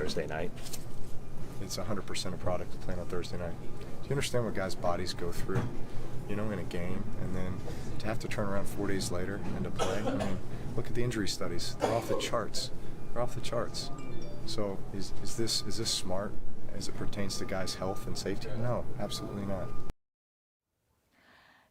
Thursday night? It's 100% a product of playing on Thursday night. Do you understand what guys' bodies go through, in a game, and then to have to turn around 4 days later and to play? I mean, look at the injury studies. They're off the charts. They're off the charts. So is this smart as it pertains to guys' health and safety? No, absolutely not.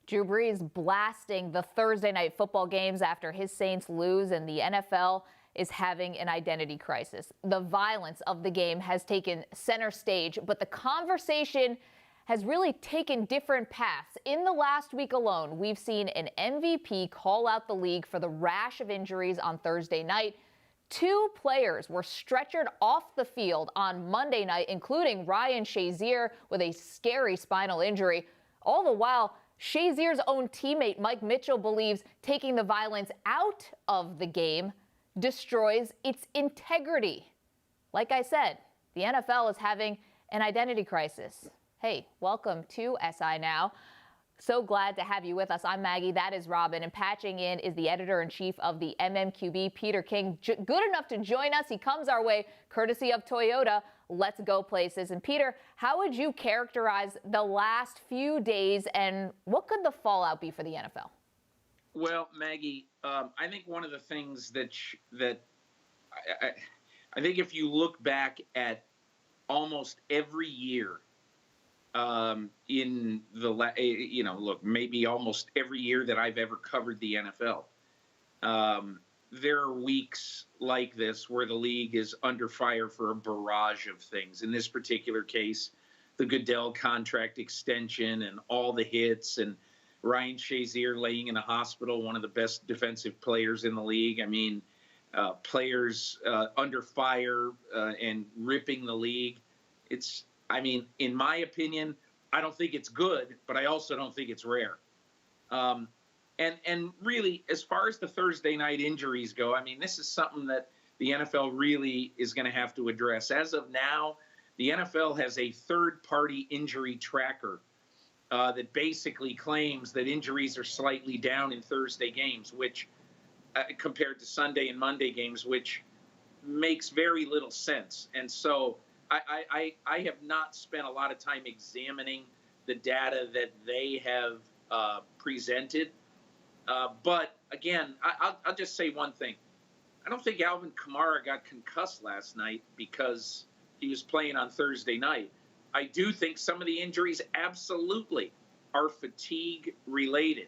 Drew Brees blasting the Thursday night football games after his Saints lose, and the NFL is having an identity crisis. The violence of the game has taken center stage, but the conversation has really taken different paths. In the last week alone, we've seen an MVP call out the league for the rash of injuries on Thursday night. 2 players were stretchered off the field on Monday night, including Ryan Shazier with a scary spinal injury. All the while, Shazier's own teammate Mike Mitchell believes taking the violence out of the game destroys its integrity. Like I said, the NFL is having an identity crisis. Hey, welcome to SI Now. So glad to have you with us. I'm Maggie, that is Robin, and patching in is the editor-in-chief of the MMQB, Peter King. Good enough to join us. He comes our way courtesy of Toyota. Let's go places. And Peter, how would you characterize the last few days, and what could the fallout be for the NFL? Well, Maggie, I think one of the things that I think if you look back at almost every year in the look, maybe almost every year that I've ever covered the NFL, there are weeks like this where the league is under fire for a barrage of things. In this particular case, the Goodell contract extension and all the hits, and Ryan Shazier laying in a hospital, one of the best defensive players in the league. I mean, players under fire and ripping the league. In my opinion, I don't think it's good, but I also don't think it's rare. And really, as far as the Thursday night injuries go, I mean, this is something that the NFL really is going to have to address. As of now, the NFL has a third-party injury tracker that basically claims that injuries are slightly down in Thursday games, which compared to Sunday and Monday games, which makes very little sense. And so I have not spent a lot of time examining the data that they have presented. But again, I'll just say one thing. I don't think Alvin Kamara got concussed last night because he was playing on Thursday night. I do think some of the injuries absolutely are fatigue related.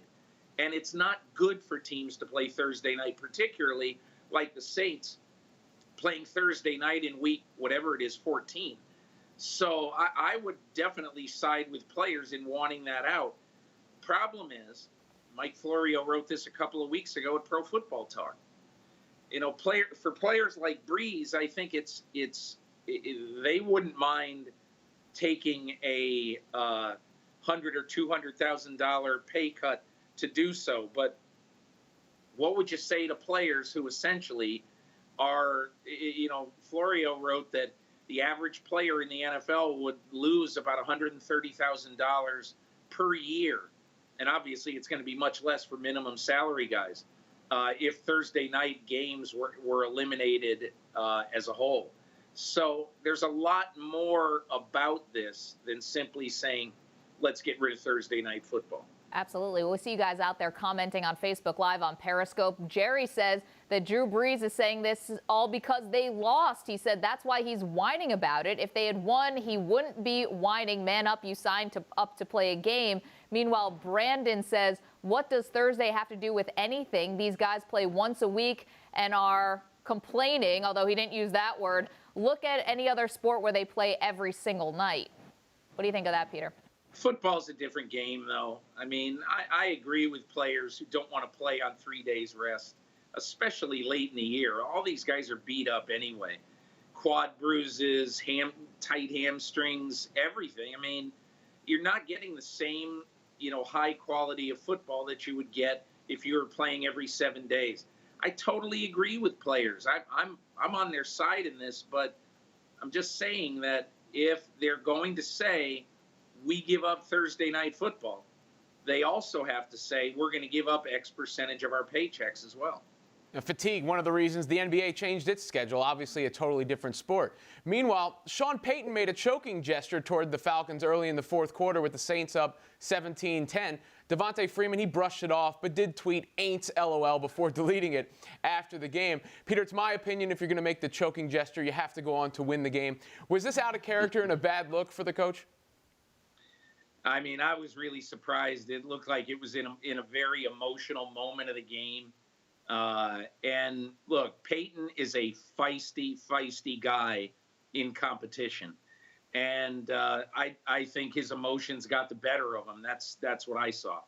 And it's not good for teams to play Thursday night, particularly like the Saints playing Thursday night in week, whatever it is, 14. So I would definitely side with players in wanting that out. Problem is, Mike Florio wrote this a couple of weeks ago at Pro Football Talk. For players like Brees, I think they wouldn't mind taking a $100,000 or $200,000 pay cut to do so. But what would you say to players who essentially are, Florio wrote that the average player in the NFL would lose about $130,000 per year. And obviously it's going to be much less for minimum salary guys if Thursday night games were eliminated as a whole. So there's a lot more about this than simply saying, let's get rid of Thursday night football. Absolutely. We'll see you guys out there commenting on Facebook Live, on Periscope. Jerry says that Drew Brees is saying this is all because they lost. He said that's why he's whining about it. If they had won, he wouldn't be whining. Man up, you signed up to play a game. Meanwhile, Brandon says, what does Thursday have to do with anything? These guys play once a week and are complaining, although he didn't use that word. Look at any other sport where they play every single night. What do you think of that, Peter? Football's a different game, though. I mean, I agree with players who don't want to play on 3 days rest, especially late in the year. All these guys are beat up anyway. Quad bruises, tight hamstrings, everything. I mean, you're not getting the same, high quality of football that you would get if you were playing every 7 days. I totally agree with players. I'm on their side in this, but I'm just saying that if they're going to say, we give up Thursday night football, they also have to say we're going to give up X percentage of our paychecks as well. Fatigue, one of the reasons the NBA changed its schedule, obviously a totally different sport. Meanwhile, Sean Payton made a choking gesture toward the Falcons early in the fourth quarter with the Saints up 17-10. Devontae Freeman, he brushed it off, but did tweet "ain't LOL" before deleting it after the game. Peter, it's my opinion, if you're going to make the choking gesture, you have to go on to win the game. Was this out of character and a bad look for the coach? I mean, I was really surprised. It looked like it was in a very emotional moment of the game. And look, Payton is a feisty guy in competition. And I think his emotions got the better of him. That's what I saw.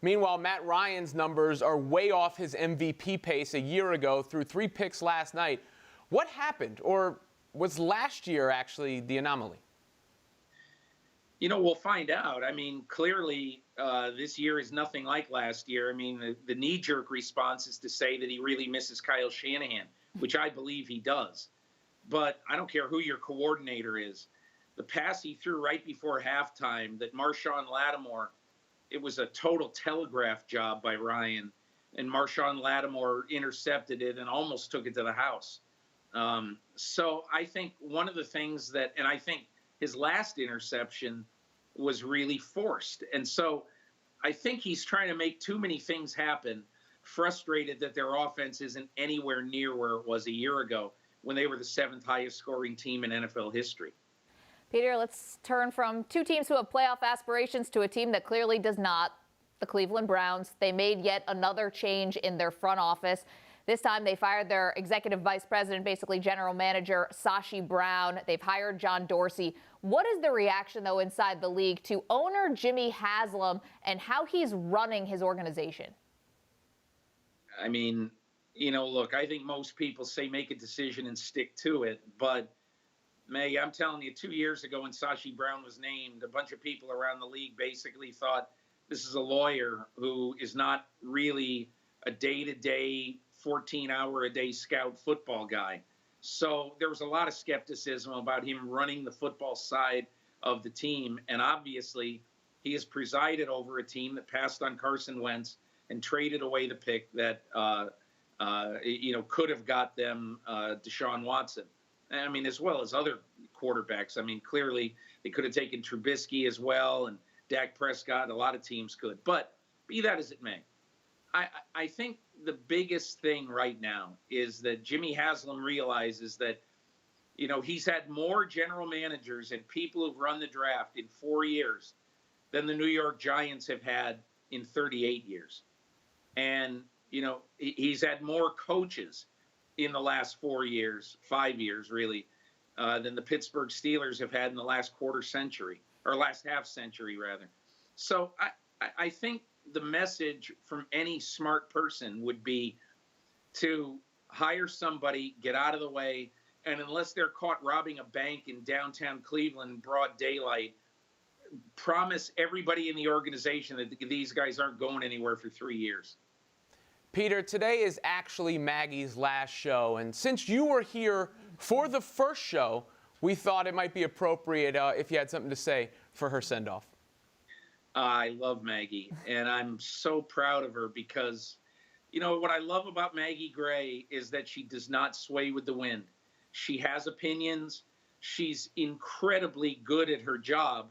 Meanwhile, Matt Ryan's numbers are way off his MVP pace a year ago through 3 picks last night. What happened? Or was last year actually the anomaly? You know, we'll find out. I mean, clearly this year is nothing like last year. I mean, the knee-jerk response is to say that he really misses Kyle Shanahan, which I believe he does. But I don't care who your coordinator is. The pass he threw right before halftime, that Marshawn Lattimore, it was a total telegraph job by Ryan. And Marshawn Lattimore intercepted it and almost took it to the house. So I think one of the things that, and I think his last interception was really forced. And so I think he's trying to make too many things happen, frustrated that their offense isn't anywhere near where it was a year ago when they were the 7th highest scoring team in NFL history. Peter, let's turn from two teams who have playoff aspirations to a team that clearly does not, the Cleveland Browns. They made yet another change in their front office. This time they fired their executive vice president, basically general manager, Sashi Brown. They've hired John Dorsey. What is the reaction, though, inside the league to owner Jimmy Haslam and how he's running his organization? I mean, you know, look, I think most people say make a decision and stick to it. But, Maggie, I'm telling you, 2 years ago when Sashi Brown was named, a bunch of people around the league basically thought this is a lawyer who is not really a day-to-day 14-hour-a-day scout football guy. So there was a lot of skepticism about him running the football side of the team. And obviously, he has presided over a team that passed on Carson Wentz and traded away the pick that, could have got them Deshaun Watson. I mean, as well as other quarterbacks. I mean, clearly, they could have taken Trubisky as well, and Dak Prescott. A lot of teams could. But be that as it may, I think the biggest thing right now is that Jimmy Haslam realizes that, you know, he's had more general managers and people who've run the draft in 4 years than the New York Giants have had in 38 years. And, you know, he's had more coaches in the last 4 years, 5 years really, than the Pittsburgh Steelers have had in the last quarter century, or last half century rather. So I think the message from any smart person would be to hire somebody, get out of the way, and unless they're caught robbing a bank in downtown Cleveland in broad daylight, promise everybody in the organization that these guys aren't going anywhere for 3 years. Peter, today is actually Maggie's last show, and since you were here for the first show, we thought it might be appropriate if you had something to say for her send-off. I love Maggie, and I'm so proud of her because, you know, what I love about Maggie Gray is that she does not sway with the wind. She has opinions. She's incredibly good at her job,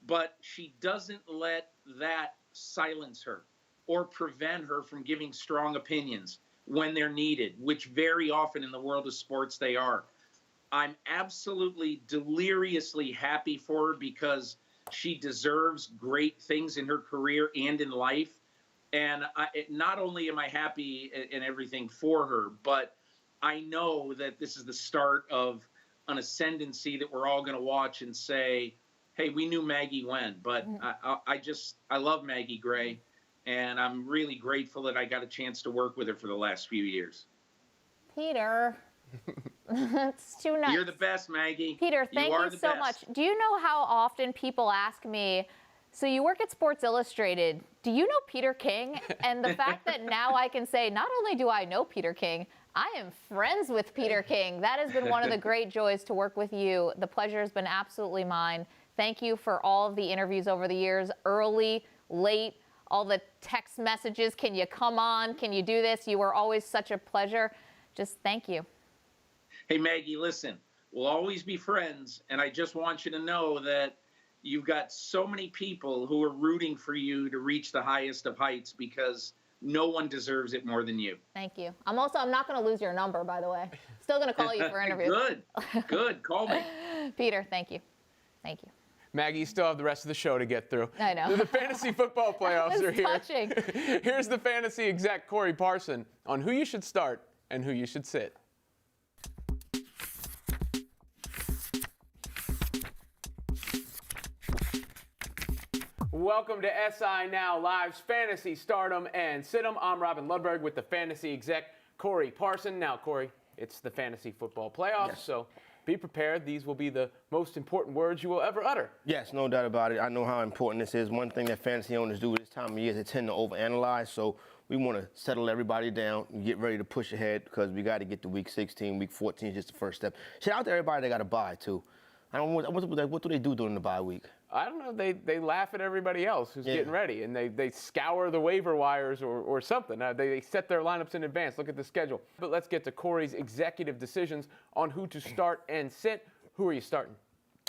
but she doesn't let that silence her or prevent her from giving strong opinions when they're needed, which very often in the world of sports they are. I'm absolutely deliriously happy for her because she deserves great things in her career and in life. And not only am I happy and everything for her, but I know that this is the start of an ascendancy that we're all going to watch and say, hey, we knew Maggie when. But I love Maggie Gray, and I'm really grateful that I got a chance to work with her for the last few years. Peter. That's too nice. You're the best, Maggie. Peter, thank you so much. Do you know how often people ask me, so you work at Sports Illustrated, do you know Peter King? And the fact that now I can say, not only do I know Peter King, I am friends with Peter King. That has been one of the great joys to work with you. The pleasure has been absolutely mine. Thank you for all of the interviews over the years, early, late, all the text messages. Can you come on? Can you do this? You were always such a pleasure. Just thank you. Hey, Maggie, listen, we'll always be friends. And I just want you to know that you've got so many people who are rooting for you to reach the highest of heights because no one deserves it more than you. Thank you. I'm not going to lose your number, by the way. Still going to call you for interviews. Good. Call me. Peter, thank you. Thank you. Maggie, you still have the rest of the show to get through. I know. The fantasy football playoffs are here. Touching. Here's the fantasy exec, Corey Parson, on who you should start and who you should sit. Welcome to SI Now Live's Fantasy Stardom and Situm. I'm Robin Ludberg with the fantasy exec, Corey Parson. Now, Corey, it's the fantasy football playoffs, so be prepared. These will be the most important words you will ever utter. Yes, no doubt about it. I know how important this is. One thing that fantasy owners do this time of year is they tend to overanalyze, so we want to settle everybody down and get ready to push ahead because we got to get to week 16. Week 14 is just the first step. Shout out to everybody that got a bye, too. I don't know, what do they do during the bye week? I don't know. They laugh at everybody else who's getting ready, and they scour the waiver wires or something. They set their lineups in advance. Look at the schedule. But let's get to Corey's executive decisions on who to start and sit. Who are you starting?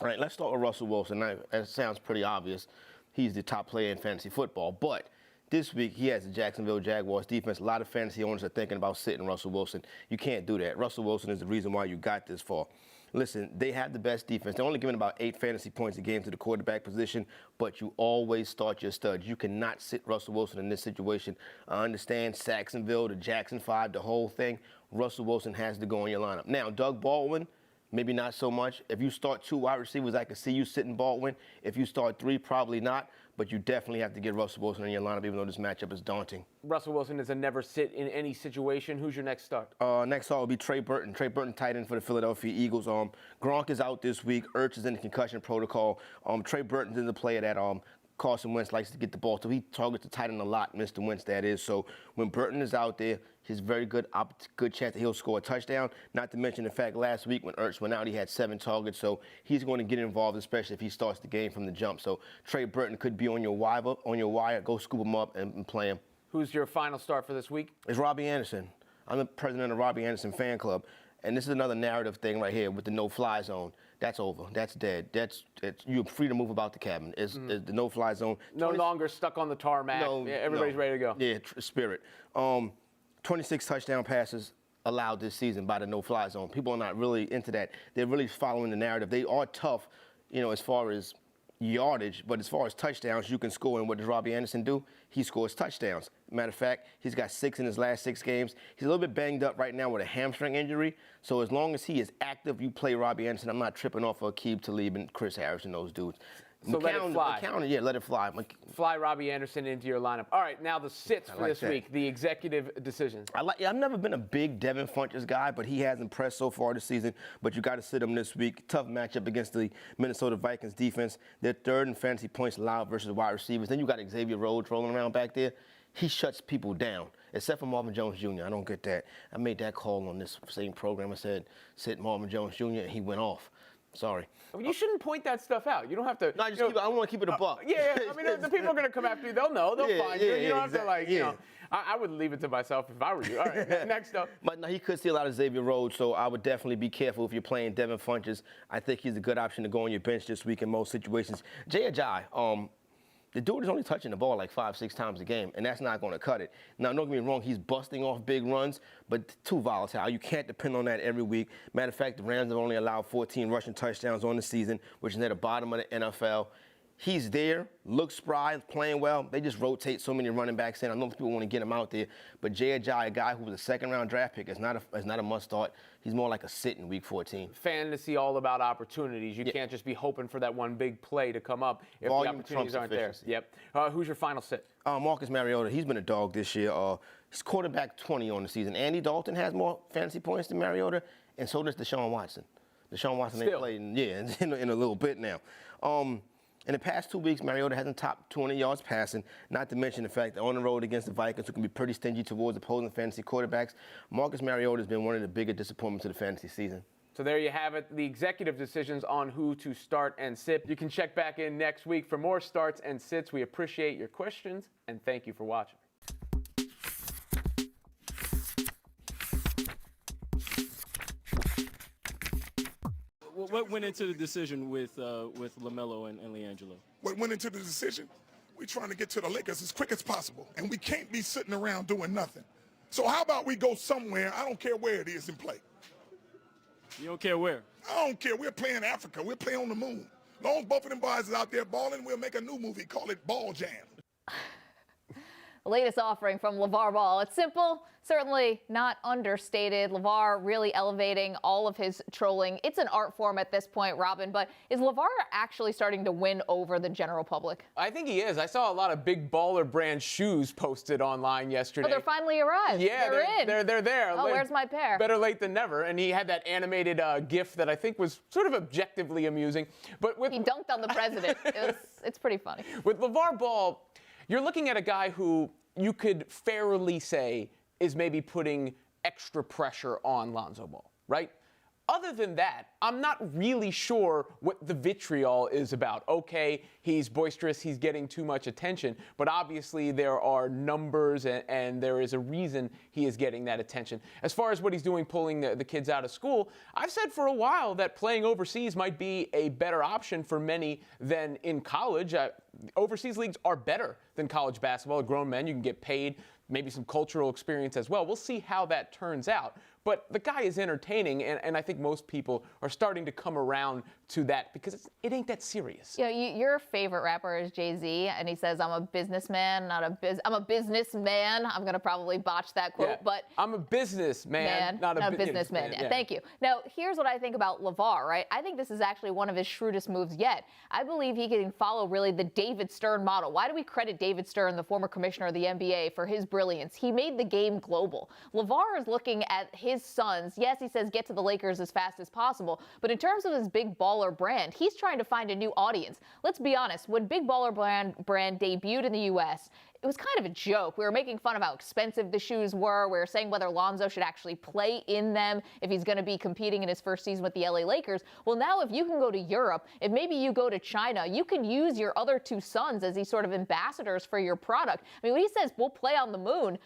All right, let's start with Russell Wilson. That sounds pretty obvious. He's the top player in fantasy football. But this week, he has the Jacksonville Jaguars defense. A lot of fantasy owners are thinking about sitting Russell Wilson. You can't do that. Russell Wilson is the reason why you got this far. Listen, they have the best defense. They're only giving about 8 fantasy points a game to the quarterback position, but you always start your studs. You cannot sit Russell Wilson in this situation. I understand Saxonville, the Jackson 5, the whole thing. Russell Wilson has to go in your lineup. Now, Doug Baldwin, maybe not so much. If you start 2 wide receivers, I can see you sitting Baldwin. If you start 3, probably not. But you definitely have to get Russell Wilson in your lineup, even though this matchup is daunting. Russell Wilson is a never sit in any situation. Who's your next start? Next start will be Trey Burton. Trey Burton, tight end for the Philadelphia Eagles. Gronk is out this week. Ertz is in the concussion protocol. Trey Burton's in the player that Carson Wentz likes to get the ball to. He targets the tight end a lot, Mr. Wentz, that is. So when Burton is out there, he's very good chance that he'll score a touchdown. Not to mention the fact last week when Ertz went out, he had 7 targets. So he's going to get involved, especially if he starts the game from the jump. So Trey Burton could be on your wire. Go scoop him up and play him. Who's your final start for this week? It's Robbie Anderson. I'm the president of Robbie Anderson fan club. And this is another narrative thing right here with the no-fly zone. That's over. That's dead. You're free to move about the cabin. It's the no-fly zone. No longer stuck on the tarmac. Everybody's ready to go. Yeah, spirit. 26 touchdown passes allowed this season by the no-fly zone. People are not really into that. They're really following the narrative. They are tough, as far as yardage, but as far as touchdowns, you can score. And what does Robbie Anderson do? He scores touchdowns. Matter of fact, he's got 6 in his last 6 games. He's a little bit banged up right now with a hamstring injury. So as long as he is active, you play Robbie Anderson. I'm not tripping off of Aqib Talib and Chris Harris and those dudes. So let it fly. Let it fly. Fly Robbie Anderson into your lineup. All right, now the sits for this week, the executive decisions. I've never been a big Devin Funchess guy, but he has impressed so far this season. But you got to sit him this week. Tough matchup against the Minnesota Vikings defense. They're 3rd in fantasy points allowed versus wide receivers. Then you got Xavier Rhodes rolling around back there. He shuts people down, except for Marvin Jones Jr. I don't get that. I made that call on this same program. I said, sit Marvin Jones Jr., and he went off. Sorry. You shouldn't point that stuff out. You don't have to. No, I want to keep it a buck. Yeah. I mean, the people are going to come after you. They'll know. They'll find you. You don't have to, I would leave it to myself if I were you. All right, next up. But no, he could see a lot of Xavier Rhodes, so I would definitely be careful if you're playing Devin Funchess. I think he's a good option to go on your bench this week in most situations. Jay Ajayi, the dude is only touching the ball like 5-6 times a game, and that's not going to cut it. Now, don't get me wrong, he's busting off big runs, but too volatile. You can't depend on that every week. Matter of fact, the Rams have only allowed 14 rushing touchdowns on the season, which is at the bottom of the NFL. He's there, looks spry, playing well. They just rotate so many running backs in. I know people want to get him out there, but Jay Ajayi, a guy who was a 2nd-round draft pick, is not a must-start. He's more like a sit in Week 14. Fantasy all about opportunities. You can't just be hoping for that one big play to come up if Volume the opportunities aren't efficiency. there. Yep. Who's your final sit? Marcus Mariota. He's been a dog this year. He's quarterback 20 on the season. Andy Dalton has more fantasy points than Mariota, and so does Deshaun Watson. Deshaun Watson ain't played in a little bit now. In the past 2 weeks, Mariota hasn't topped 200 yards passing, not to mention the fact that on the road against the Vikings, who can be pretty stingy towards opposing fantasy quarterbacks, Marcus Mariota has been one of the bigger disappointments of the fantasy season. So there you have it, the executive decisions on who to start and sit. You can check back in next week for more starts and sits. We appreciate your questions, and thank you for watching. What went into the decision with LaMelo and LiAngelo? What went into the decision? We're trying to get to the Lakers as quick as possible, and we can't be sitting around doing nothing. So how about we go somewhere, I don't care where it is, and play. You don't care where? I don't care. We're playing Africa. We're playing on the moon. As long as both of them boys is out there balling, we'll make a new movie, call it Ball Jam. The latest offering from Lavar Ball. It's simple, certainly not understated. Lavar really elevating all of his trolling. It's an art form at this point, Robin, but is Lavar actually starting to win over the general public? I think he is. I saw a lot of big baller brand shoes posted online yesterday. Oh, they're finally arrived. Yeah, they're in. They're there. Oh, where's my pair? Better late than never. And he had that animated GIF that I think was sort of objectively amusing. But with He dunked on the president. It's pretty funny. With Lavar Ball, you're looking at a guy who you could fairly say is maybe putting extra pressure on Lonzo Ball, right? Other than that, I'm not really sure what the vitriol is about. Okay, he's boisterous, he's getting too much attention, but obviously there are numbers and there is a reason he is getting that attention. As far as what he's doing pulling the kids out of school, I've said for a while that playing overseas might be a better option for many than in college. Overseas leagues are better than college basketball. Grown men, you can get paid, maybe some cultural experience as well. We'll see how that turns out. But the guy is entertaining, and I think most people are starting to come around to that because it ain't that serious. You know, your favorite rapper is Jay-Z, and he says, I'm a businessman, I'm a businessman. I'm going to probably botch that quote, Yeah. but I'm a businessman, not a businessman. Yeah. Thank you. Now, here's what I think about Lavar, right? I think this is actually one of his shrewdest moves yet. I believe he can follow really the David Stern model. Why do we credit David Stern, the former commissioner of the NBA, for his brilliance? He made the game global. Lavar is looking at his sons. Yes, he says get to the Lakers as fast as possible, but in terms of his big baller brand, he's trying to find a new audience. Let's be honest, when big baller brand debuted in the U.S., it was kind of a joke. We were making fun of how expensive the shoes were. We were saying whether Lonzo should actually play in them if he's going to be competing in his first season with the LA Lakers. Well, now if you can go to Europe, if maybe you go to China, you can use your other two sons as these sort of ambassadors for your product. I mean, when he says we'll play on the moon,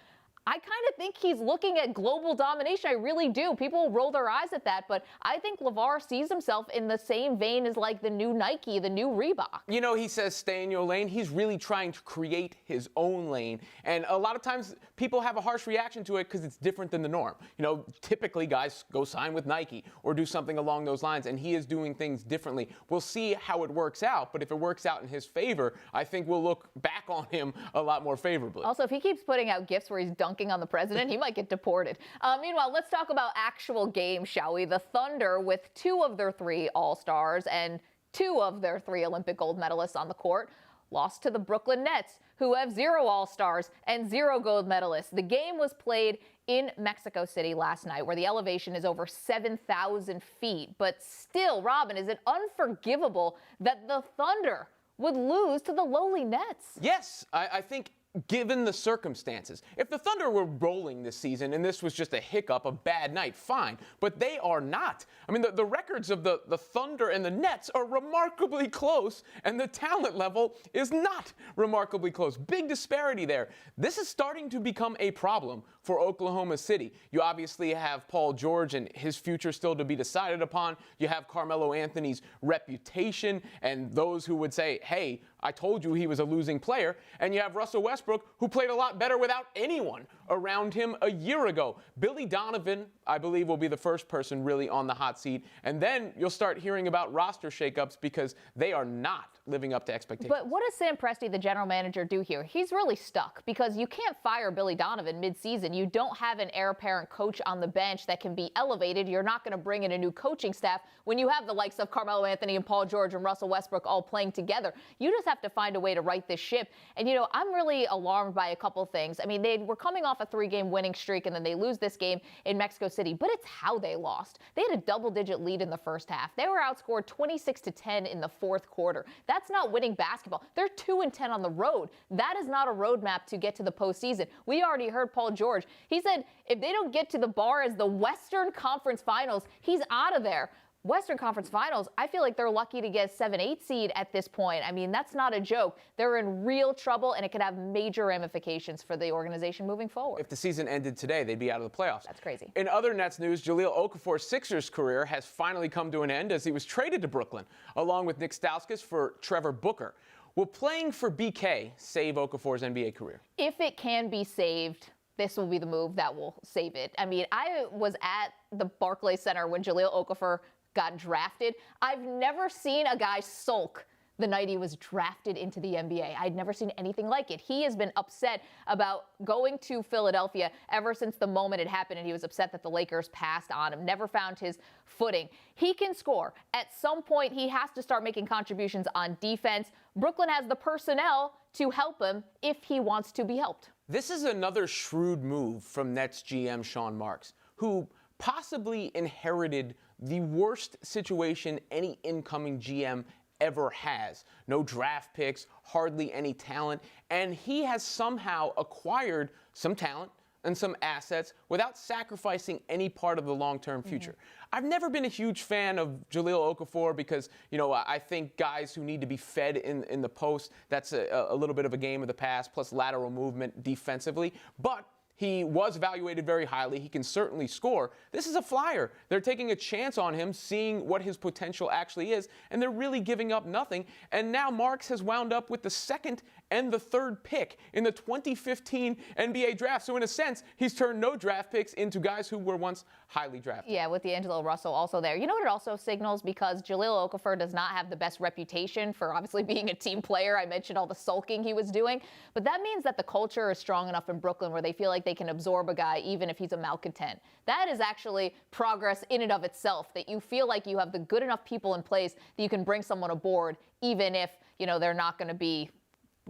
I kind of think he's looking at global domination. I really do. People roll their eyes at that, but I think Lavar sees himself in the same vein as like the new Nike, the new Reebok. You know, he says stay in your lane. He's really trying to create his own lane. And a lot of times people have a harsh reaction to it because it's different than the norm. You know, typically guys go sign with Nike or do something along those lines, and he is doing things differently. We'll see how it works out, but if it works out in his favor, I think we'll look back on him a lot more favorably. Also, if he keeps putting out gifts where he's dunking on the president, he might get deported. Meanwhile, let's talk about actual games, shall we? The Thunder, with 2 of their 3 All-Stars and 2 of their 3 Olympic gold medalists on the court, lost to the Brooklyn Nets, who have 0 All-Stars and 0 gold medalists. The game was played in Mexico City last night, where the elevation is over 7,000 feet. But still, Robin, is it unforgivable that the Thunder would lose to the lowly Nets? Yes, I think given the circumstances. If the Thunder were rolling this season and this was just a hiccup, a bad night, fine. But they are not. I mean, the records of the Thunder and the Nets are remarkably close, and the talent level is not remarkably close. Big disparity there. This is starting to become a problem for Oklahoma City. You obviously have Paul George and his future still to be decided upon. You have Carmelo Anthony's reputation and those who would say, hey, I told you he was a losing player. And you have Russell Westbrook, who played a lot better without anyone around him a year ago. Billy Donovan, I believe, will be the first person really on the hot seat. And then you'll start hearing about roster shakeups because they are not living up to expectations. But what does Sam Presti, the general manager, do here? He's really stuck because you can't fire Billy Donovan midseason. You don't have an heir apparent coach on the bench that can be elevated. You're not going to bring in a new coaching staff when you have the likes of Carmelo Anthony and Paul George and Russell Westbrook all playing together. You just have to find a way to right this ship. And, you know, I'm really alarmed by a couple things. I mean, they were coming off a 3-game winning streak, and then they lose this game in Mexico City, but it's how they lost. They had a double-digit lead in the first half. They were outscored 26-10 in the fourth quarter. That's not winning basketball. They're 2-10 on the road. That is not a roadmap to get to the postseason. We already heard Paul George. He said if they don't get to the bar as the Western Conference Finals, he's out of there. Western Conference Finals, I feel like they're lucky to get a 7-8 seed at this point. I mean, that's not a joke. They're in real trouble, and it could have major ramifications for the organization moving forward. If the season ended today, they'd be out of the playoffs. That's crazy. In other Nets news, Jahlil Okafor's Sixers career has finally come to an end as he was traded to Brooklyn, along with Nick Stauskas for Trevor Booker. Will playing for BK save Okafor's NBA career? If it can be saved, this will be the move that will save it. I mean, I was at the Barclays Center when Jahlil Okafor got drafted. I've never seen a guy sulk the night he was drafted into the NBA. I'd never seen anything like it. He has been upset about going to Philadelphia ever since the moment it happened, and he was upset that the Lakers passed on him, never found his footing. He can score. At some point, he has to start making contributions on defense. Brooklyn has the personnel to help him if he wants to be helped. This is another shrewd move from Nets GM Sean Marks, who possibly inherited the worst situation any incoming GM ever has. No draft picks, hardly any talent, and he has somehow acquired some talent and some assets without sacrificing any part of the long-term future. I've never been a huge fan of Jahlil Okafor because, you know, I think guys who need to be fed in the post, that's a little bit of a game of the past, plus lateral movement defensively. But he was evaluated very highly. He can certainly score. This is a flyer. They're taking a chance on him, seeing what his potential actually is, and they're really giving up nothing. And now Marks has wound up with the second and the third pick in the 2015 NBA draft. So in a sense, he's turned no draft picks into guys who were once highly drafted. Yeah, with D'Angelo Russell also there. You know what it also signals? Because Jahlil Okafor does not have the best reputation for obviously being a team player. I mentioned all the sulking he was doing. But that means that the culture is strong enough in Brooklyn where they feel like they can absorb a guy even if he's a malcontent. That is actually progress in and of itself, that you feel like you have the good enough people in place that you can bring someone aboard even if, you know, they're not going to be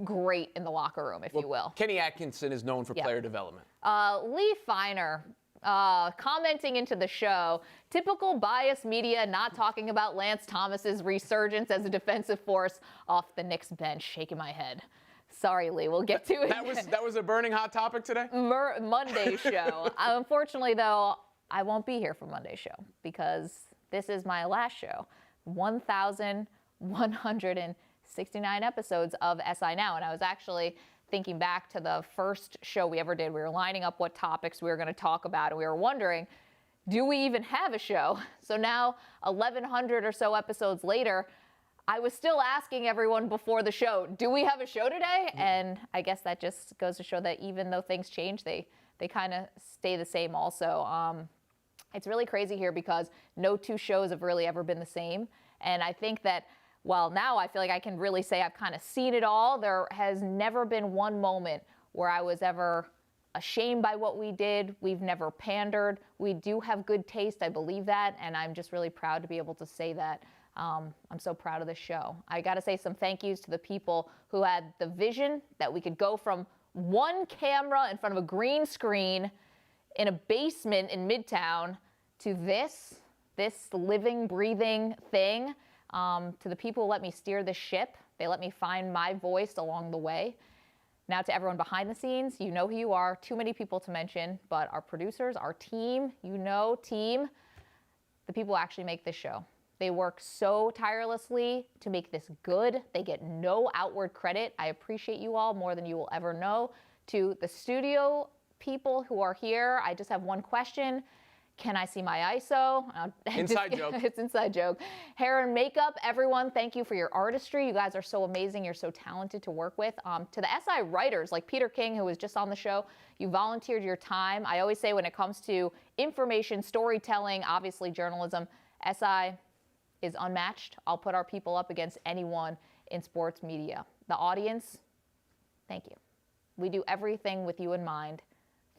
great in the locker room, if you will. Kenny Atkinson is known for player development. Lee Feiner commenting into the show, typical biased media not talking about Lance Thomas's resurgence as a defensive force off the Knicks bench. Shaking my head. Sorry, Lee, we'll get to it. That was a burning hot topic today? Monday's show. Unfortunately, though, I won't be here for Monday's show because this is my last show. 1,169 episodes of SI Now, and I was actually thinking back to the first show we ever did. We were lining up what topics we were going to talk about, and we were wondering, do we even have a show? So now, 1,100 or so episodes later, I was still asking everyone before the show, do we have a show today? And I guess that just goes to show that even though things change, they kind of stay the same also. It's really crazy here because no two shows have really ever been the same. And I think that, well, now I feel like I can really say I've kind of seen it all. There has never been one moment where I was ever ashamed by what we did. We've never pandered. We do have good taste, I believe that, and I'm just really proud to be able to say that. I'm so proud of this show. I got to say some thank yous to the people who had the vision that we could go from one camera in front of a green screen in a basement in Midtown to this living, breathing thing. To the people who let me steer the ship, they let me find my voice along the way. Now to everyone behind the scenes, you know who you are. Too many people to mention, but our producers, our team, team, the people who actually make this show. They work so tirelessly to make this good. They get no outward credit. I appreciate you all more than you will ever know. To the studio people who are here, I just have one question. Can I see my ISO? Inside joke. It's inside joke. Hair and makeup, everyone, thank you for your artistry. You guys are so amazing. You're so talented to work with. To the SI writers, like Peter King, who was just on the show, you volunteered your time. I always say when it comes to information, storytelling, obviously journalism, SI is unmatched. I'll put our people up against anyone in sports media. The audience, thank you. We do everything with you in mind.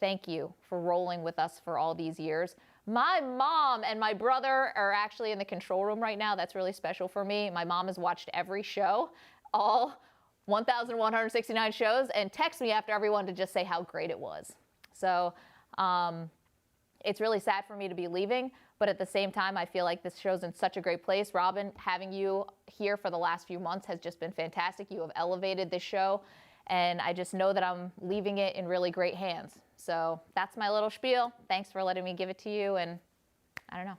Thank you for rolling with us for all these years. My mom and my brother are actually in the control room right now. That's really special for me. My mom has watched every show all 1,169 shows and text me after everyone to just say how great it was. So it's really sad for me to be leaving, but at the same time, I feel like this show's in such a great place. Robin, having you here for the last few months has just been fantastic. You have elevated this show, and I just know that I'm leaving it in really great hands. So that's my little spiel. Thanks for letting me give it to you, and I don't know.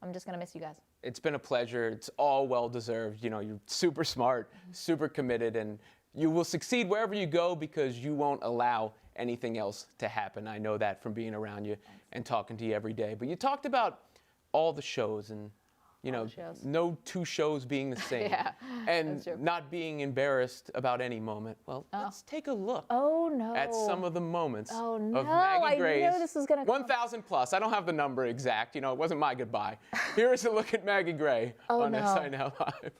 I'm just going to miss you guys. It's been a pleasure. It's all well-deserved. You know, you're super smart, super committed, and you will succeed wherever you go because you won't allow anything else to happen. I know that from being around you and talking to you every day. But you talked about all the shows and, you know, no two shows being the same. Yeah, and not being embarrassed about any moment. Well, let's take a look at some of the moments of Maggie Gray's. I knew this was going to 1,000 plus. I don't have the number exact. You know, it wasn't my goodbye. Here is a look at Maggie Gray on SI Now Live.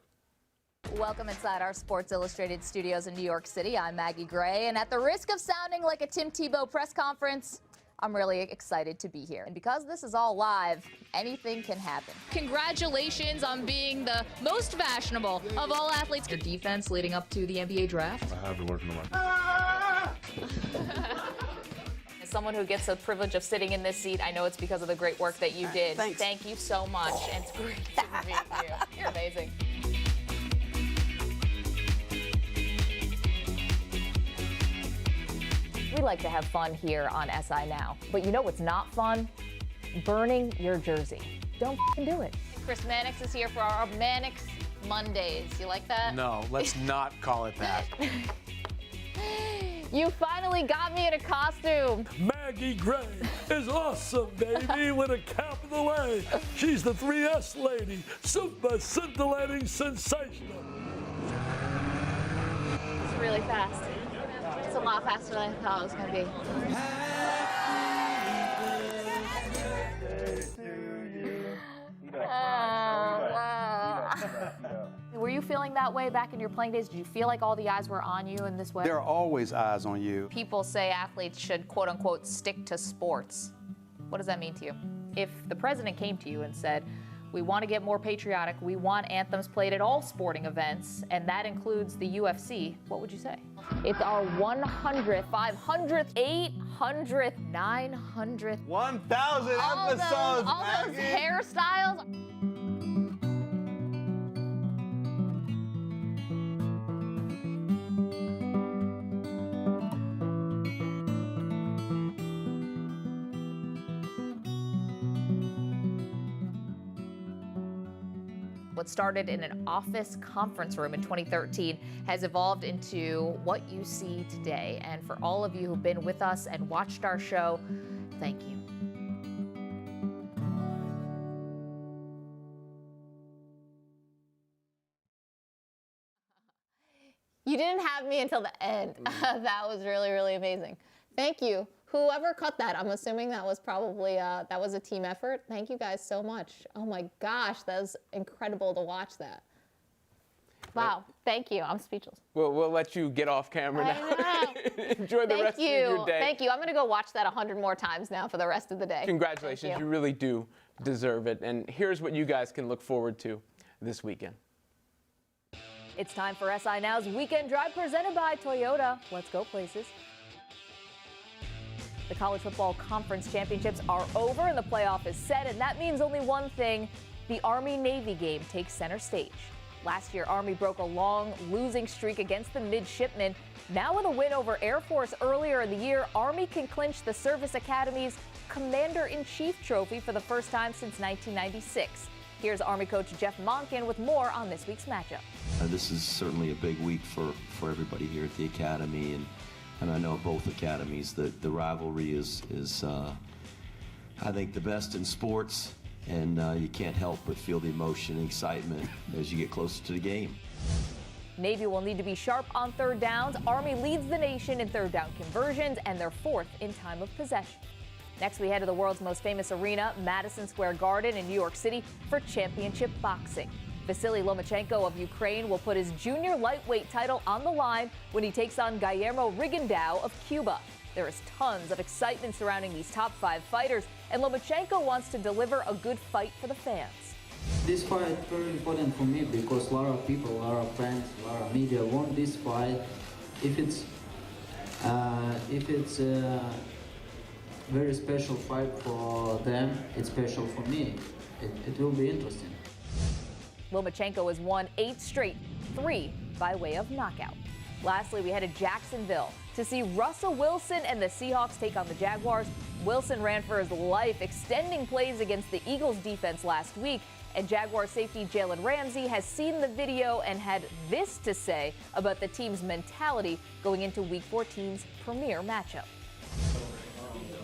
Welcome inside our Sports Illustrated studios in New York City. I'm Maggie Gray, and at the risk of sounding like a Tim Tebow press conference, I'm really excited to be here. And because this is all live, anything can happen. Congratulations on being the most fashionable of all athletes. Your defense leading up to the NBA draft. I have been working on my. As someone who gets the privilege of sitting in this seat, I know it's because of the great work that you did. Thanks. Thank you so much. And it's great to meet you. You're amazing. We like to have fun here on SI Now, but you know what's not fun? Burning your jersey. Don't do it. Chris Mannix is here for our Mannix Mondays. You like that? No, let's not call it that. You finally got me in a costume. Maggie Gray is awesome, baby, with a capital A. She's the 3S lady, super scintillating sensational. It's really fast. It's a lot faster than I thought it was going to be. Were you feeling that way back in your playing days? Did you feel like all the eyes were on you in this way? There are always eyes on you. People say athletes should, quote unquote, stick to sports. What does that mean to you? If the president came to you and said, we want to get more patriotic, we want anthems played at all sporting events, and that includes the UFC, what would you say? It's our 100th, 500th, 800th, 900th. 1,000 episodes, All those hairstyles. What started in an office conference room in 2013 has evolved into what you see today. And for all of you who've been with us and watched our show, thank you. You didn't have me until the end. That was really, really amazing. Thank you. Whoever cut that, I'm assuming that was probably, that was a team effort. Thank you guys so much. Oh my gosh, that was incredible to watch that. Wow, thank you. I'm speechless. We'll let you get off camera now. I know. Enjoy the rest of your day. Thank you. I'm going to go watch that 100 more times now for the rest of the day. Congratulations. You really do deserve it. And here's what you guys can look forward to this weekend. It's time for SI Now's Weekend Drive presented by Toyota. Let's go places. The College Football Conference Championships are over and the playoff is set, and that means only one thing: the Army-Navy game takes center stage. Last year, Army broke a long losing streak against the midshipmen. Now with a win over Air Force earlier in the year, Army can clinch the Service Academy's Commander-in-Chief trophy for the first time since 1996. Here's Army coach Jeff Monken with more on this week's matchup. This is certainly a big week for everybody here at the Academy, and I know both academies. The rivalry is I think the best in sports, and you can't help but feel the emotion and excitement as you get closer to the game. Navy will need to be sharp on third downs. Army leads the nation in third down conversions, and they're fourth in time of possession. Next, we head to the world's most famous arena, Madison Square Garden in New York City, for championship boxing. Vasily Lomachenko of Ukraine will put his junior lightweight title on the line when he takes on Guillermo Rigondeaux of Cuba. There is tons of excitement surrounding these top 5 fighters, and Lomachenko wants to deliver a good fight for the fans. This fight is very important for me because a lot of people, a lot of fans, a lot of media want this fight. If it's a very special fight for them, it's special for me. It will be interesting. Lomachenko has won 8 straight, 3 by way of knockout. Lastly, we headed to Jacksonville to see Russell Wilson and the Seahawks take on the Jaguars. Wilson ran for his life, extending plays against the Eagles defense last week. And Jaguar safety Jalen Ramsey has seen the video and had this to say about the team's mentality going into Week 14's premier matchup.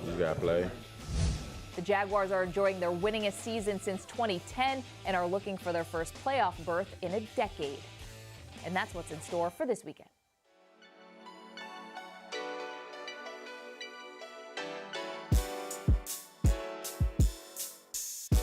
You got to play. The Jaguars are enjoying their winningest season since 2010 and are looking for their first playoff berth in a decade. And that's what's in store for this weekend.